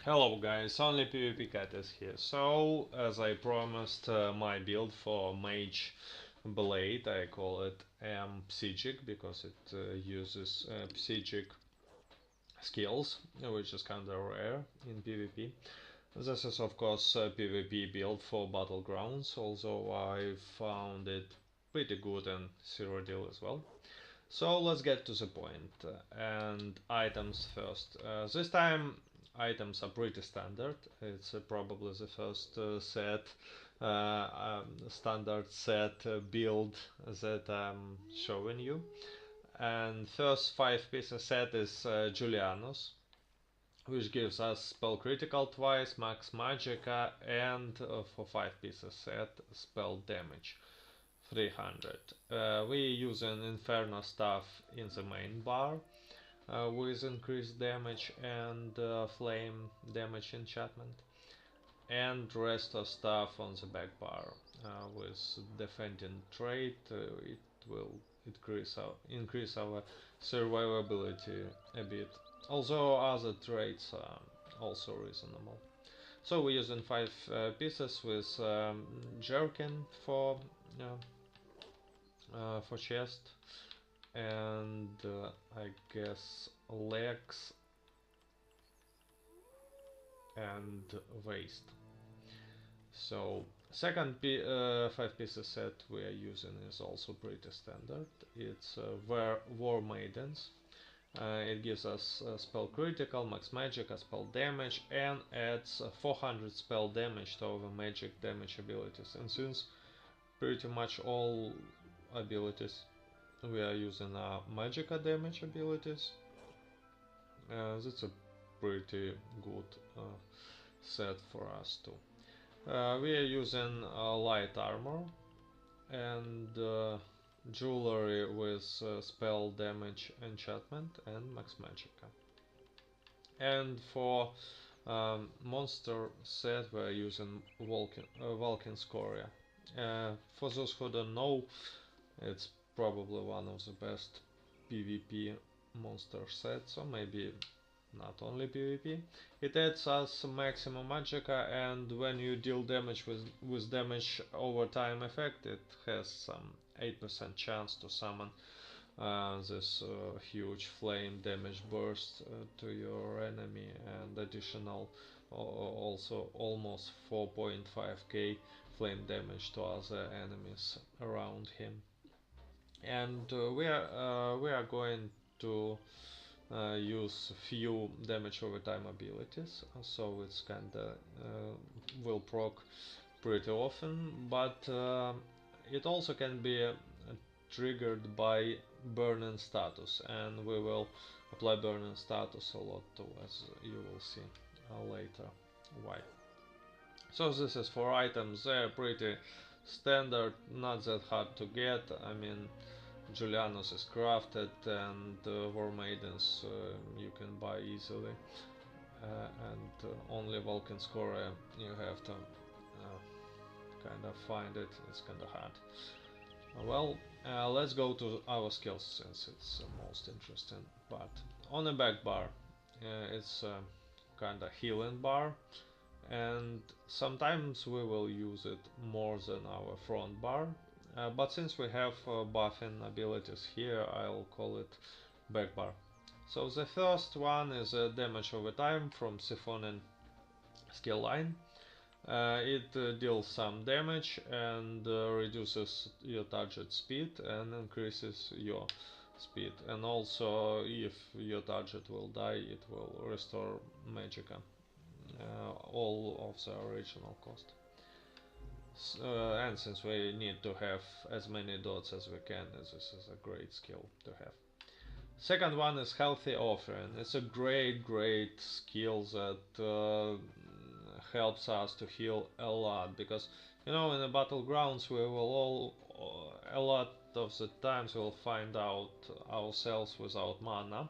Hello guys, only PvP Cat is here. So, as I promised, my build for Mage Blade, I call it Psijic because it uses Psijic skills, which is kinda rare in PvP. This is of course a PvP build for Battlegrounds, although I found it pretty good in Cyrodiil as well. So let's get to the point. And items first. This time items are pretty standard. It's probably the first standard set build that I'm showing you. And first 5 pieces set is Julianus, which gives us spell critical twice, max magicka, and for 5 pieces set spell damage. 300. We use an Inferno staff in the main bar with increased damage and flame damage enchantment, and rest of stuff on the back bar with defending trait. It will increase our survivability a bit, although other traits are also reasonable. So we're using 5 pieces with jerkin for chest, and I guess legs and waist. So second 5 pieces set we are using is also pretty standard. It's War Maidens. It gives us spell critical, max magic, spell damage, and adds 400 spell damage to our magic damage abilities. And since pretty much all abilities we are using magicka damage abilities, that's a pretty good set for us too. We are using light armor and jewelry with spell damage enchantment and max magicka. And for monster set we are using Vulcan Scoria. For those who don't know, it's probably one of the best PvP monster sets, or maybe not only PvP. It adds us maximum magicka, and when you deal damage with damage over time effect, it has some 8% chance to summon this huge flame damage burst to your enemy, and additional also almost 4.5k flame damage to other enemies around him. And we are going to use few damage over time abilities, so it's kinda will proc pretty often, but it also can be triggered by burning status, and we will apply burning status a lot too, as you will see later why. So this is for items. They're pretty standard, not that hard to get. I mean, Julianus is crafted, and War Maidens you can buy easily, and only Vulcan Scoria you have to kind of find it. It's kind of hard. Well, let's go to our skills since it's the most interesting part. On the back bar, it's kind of healing bar, and sometimes we will use it more than our front bar. But since we have buffing abilities here, I'll call it back bar. So the first one is damage over time from Siphoning skill line. It deals some damage and reduces your target speed and increases your speed. And also, if your target will die, it will restore magicka, all of the original cost. And since we need to have as many dots as we can, this is a great skill to have. Second one is Healthy Offering. It's a great skill that helps us to heal a lot, because in the battlegrounds we will all a lot of the times we'll find out ourselves without mana,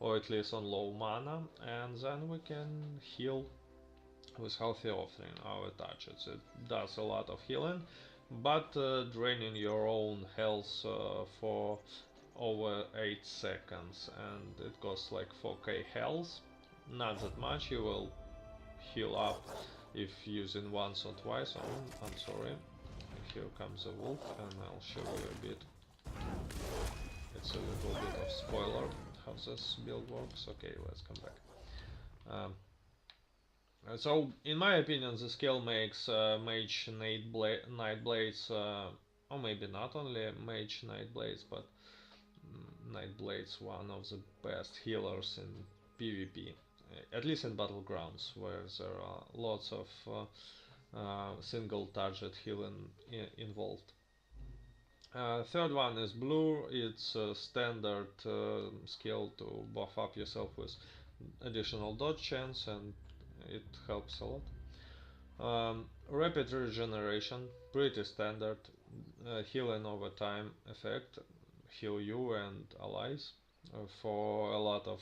or at least on low mana, and then we can heal with Healthy Offering our targets. It does a lot of healing, but draining your own health for over 8 seconds, and it costs like 4k health. Not that much. You will heal up if using once or twice. Oh, I'm sorry. Here comes a wolf, and I'll show you a bit. It's a little bit of spoiler how this build works. Okay, let's come back. So, in my opinion, the skill makes Mage Nightblades, or maybe not only Mage Nightblades, but Nightblades one of the best healers in PvP, at least in Battlegrounds, where there are lots of single target healing involved. Third one is blue. It's a standard skill to buff up yourself with additional dodge chance, and it helps a lot. Rapid regeneration, pretty standard, healing over time effect, heal you and allies for a lot of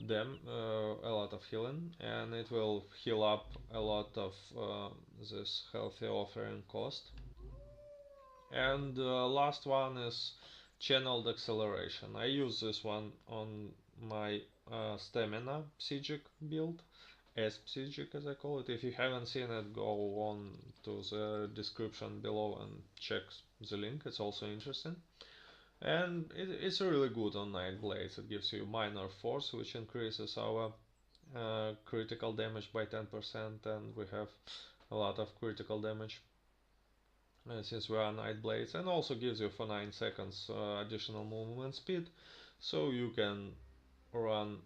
a lot of healing, and it will heal up a lot of this healthy offering cost. And last one is channeled acceleration. I use this one on my stamina Psijic build, as Psijic as I call it. If you haven't seen it, go on to the description below and check the link, it's also interesting. And it's really good on Nightblades. It gives you minor force, which increases our critical damage by 10%, and we have a lot of critical damage since we are Nightblades, and also gives you for 9 seconds additional movement speed, so you can run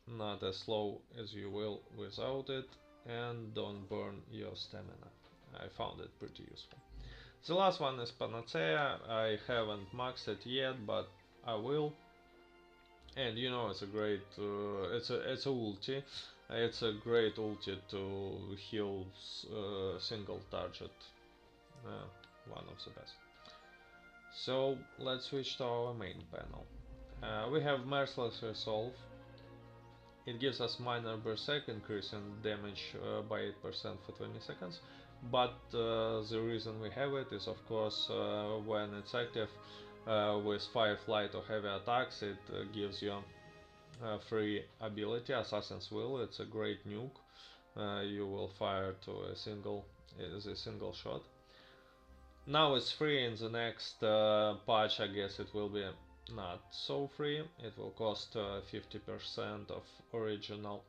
not as slow as you will without it, and don't burn your stamina. I found it pretty useful. The last one is Panacea. I haven't maxed it yet, but I will. And you know, it's a great, it's a ulti. It's a great ulti to heal single target. One of the best. So let's switch to our main panel. We have Merciless Resolve. It gives us minor berserk increase in damage by 8% for 20 seconds. But the reason we have it is, of course, when it's active with 5 light or heavy attacks, it gives you free ability, Assassin's Will. It's a great nuke. You will fire to a single shot. Now it's free. In the next patch, I guess it will be not so free. It will cost 50% of original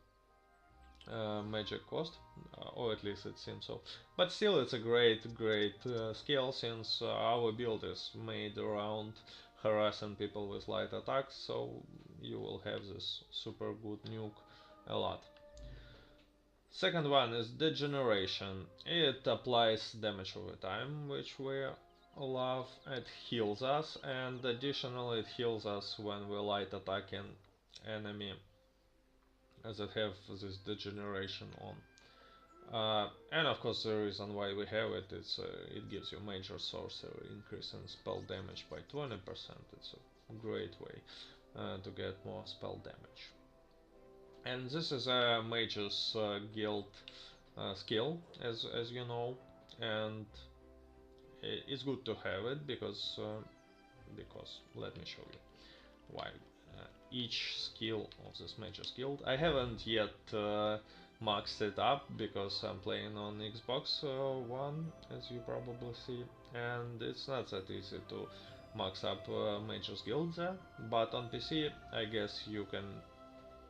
magic cost, or at least it seems so. But still, it's a great skill, since our build is made around harassing people with light attacks, so you will have this super good nuke a lot. Second one is Degeneration. It applies damage over time, which we love. It heals us, and additionally it heals us when we light attacking enemy that have this Degeneration on. And of course the reason why we have it is it gives you major sorcery increase in spell damage by 20%. It's a great way to get more spell damage. And this is a mage's guild skill, as you know, and it's good to have it because let me show you why. Each skill of this mage's guild, I haven't yet maxed it up because I'm playing on Xbox One, as you probably see, and it's not that easy to max up mage's guild there. But on PC, I guess you can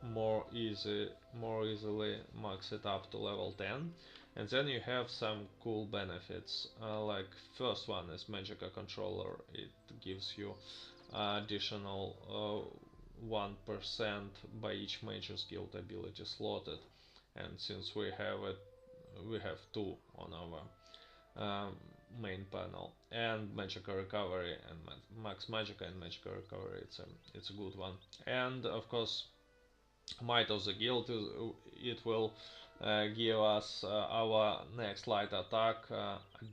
more easily max it up to level 10, and then you have some cool benefits, like first one is Magicka Controller. It gives you additional 1% by each Mage's Guild ability slotted, and since we have two on our main panel, and Magicka Recovery and Max Magicka and Magicka Recovery, it's a good one. And of course, Might of the Guild, it will give us our next light attack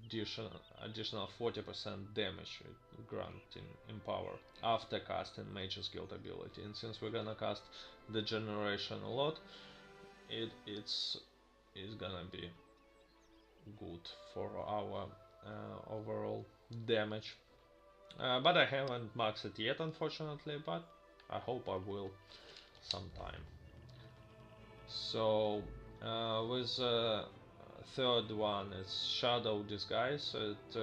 additional 40% damage granting in power after casting Mage's Guild ability. And since we're gonna cast Degeneration a lot, it's gonna be good for our overall damage. But I haven't maxed it yet, unfortunately, but I hope I will sometime. So With third one, it's Shadow Disguise. It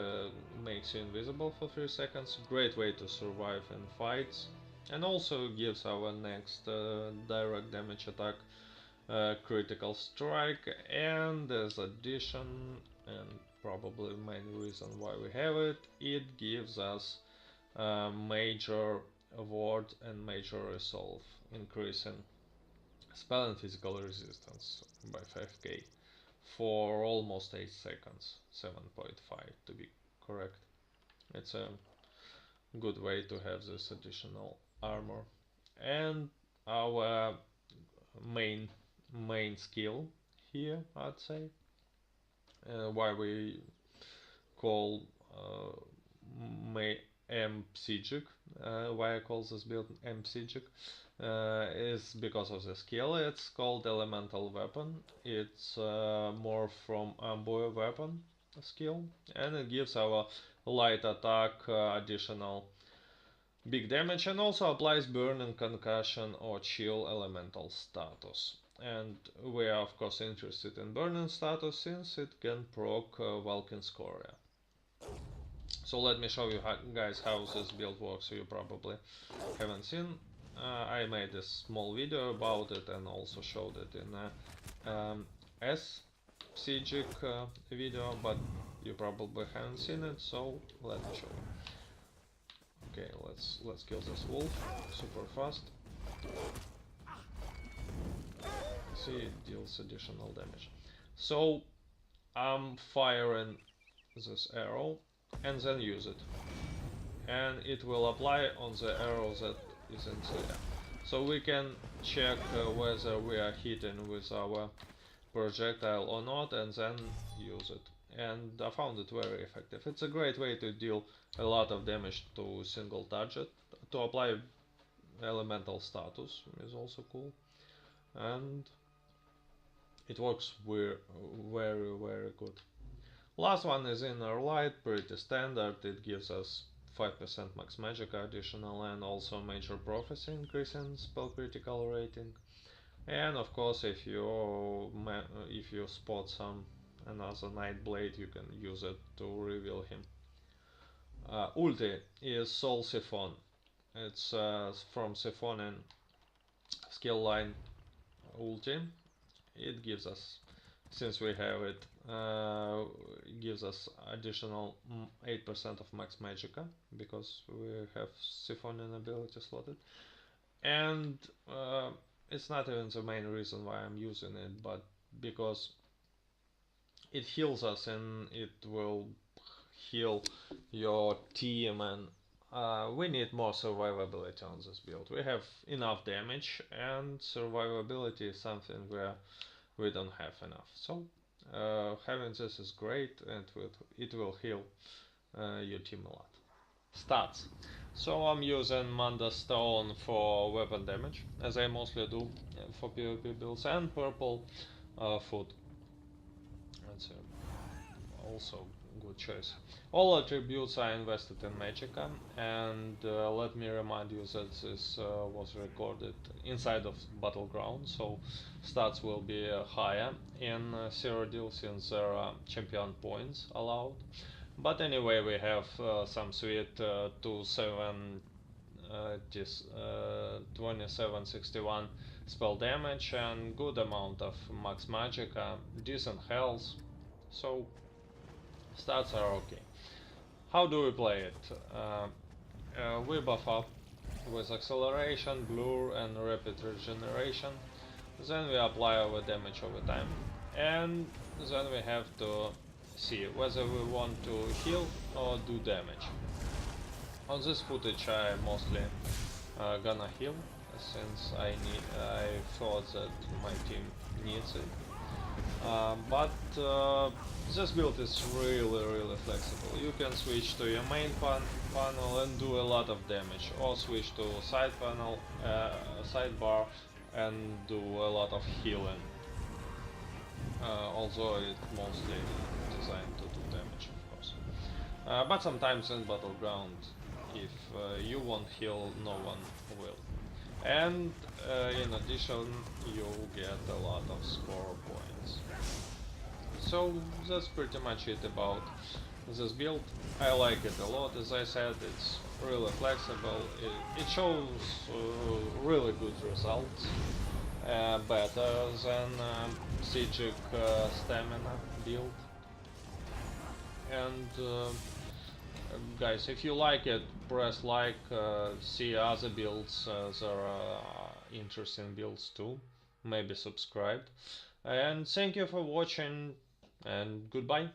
makes you invisible for 3 seconds. Great way to survive in fights. And also gives our next direct damage attack critical strike. And as addition, and probably the main reason why we have it, it gives us major ward and major resolve, increasing spell and physical resistance by 5k for almost 8 seconds, 7.5 to be correct. It's a good way to have this additional armor. And our main skill here, I'd say, why we call Psijic, why I call this build Psijic, is because of the skill. It's called Elemental Weapon. It's more from Ambuer Weapon skill, and it gives our light attack additional big damage, and also applies Burning, Concussion or Chill elemental status. And we are of course interested in Burning status since it can proc Vulcan Scoria. So let me show you guys how this build works. You probably haven't seen. I made a small video about it and also showed it in a Psijic video, but you probably haven't seen it, so let me show you. Okay, let's kill this wolf super fast. See, it deals additional damage. So I'm firing this arrow and then use it, and it will apply on the arrow that is in there. So we can check whether we are hitting with our projectile or not, and then use it. And I found it very effective. It's a great way to deal a lot of damage to single target. To apply elemental status is also cool, and it works very good. Last one is Inner Light, pretty standard. It gives us 5% max magic additional and also major prophecy, increasing spell critical rating. And of course, if you spot another nightblade, you can use it to reveal him. Ulti is Soul Siphon. It's from Siphoning skill line ulti. It gives us, since we have it, gives us additional 8% of max magicka because we have Siphoning ability slotted. And it's not even the main reason why I'm using it, but because it heals us and it will heal your team, and we need more survivability on this build. We have enough damage, and survivability is something where we don't have enough. So having this is great, and it will heal your team a lot. Stats. So I'm using Manda Stone for weapon damage, as I mostly do for PvP builds, and Purple Food. That's also good choice. All attributes are invested in Magicka, and let me remind you that this was recorded inside of Battleground, so stats will be higher in Cyrodiil since there are champion points allowed. But anyway, we have some sweet 2761 spell damage and good amount of max magicka, decent health, so stats are okay. How do we play it? We buff up with acceleration, blur and rapid regeneration, then we apply our damage over time, and then we have to see whether we want to heal or do damage. On this footage I mostly gonna heal, since I thought that my team needs it. But this build is really flexible. You can switch to your main panel and do a lot of damage, or switch to side panel, sidebar, and do a lot of healing. Although it's mostly designed to do damage, of course. But sometimes in Battleground, if you won't heal, no one will. and in addition you'll get a lot of score points. So that's pretty much it about this build. I like it a lot. As I said, it's really flexible. It shows really good results, better than Psijic stamina build. And guys, if you like it, press like, see other builds, there are interesting builds too, maybe subscribe. And thank you for watching, and goodbye.